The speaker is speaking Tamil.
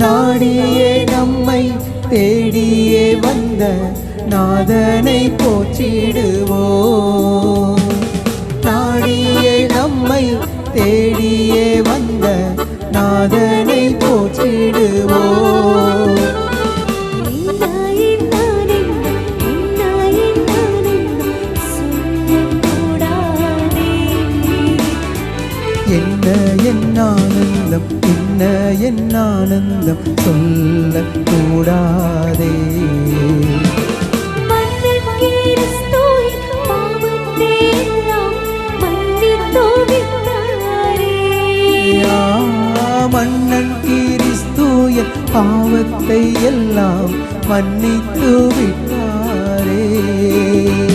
நாடியே நம்மை தேடியே வந்த நாதனை போற்றிடுவோம். நாடியே நம்மை தேடியே வந்த நாதனை போற்றிடுவோம். என்ன என் ஆனந்தம், என்ன என் ஆனந்தம் சொல்லக்கூடாதே. மன்னன் கிறிஸ்து என் பாவத்தை எல்லாம் மன்னித்து விட்டாரே.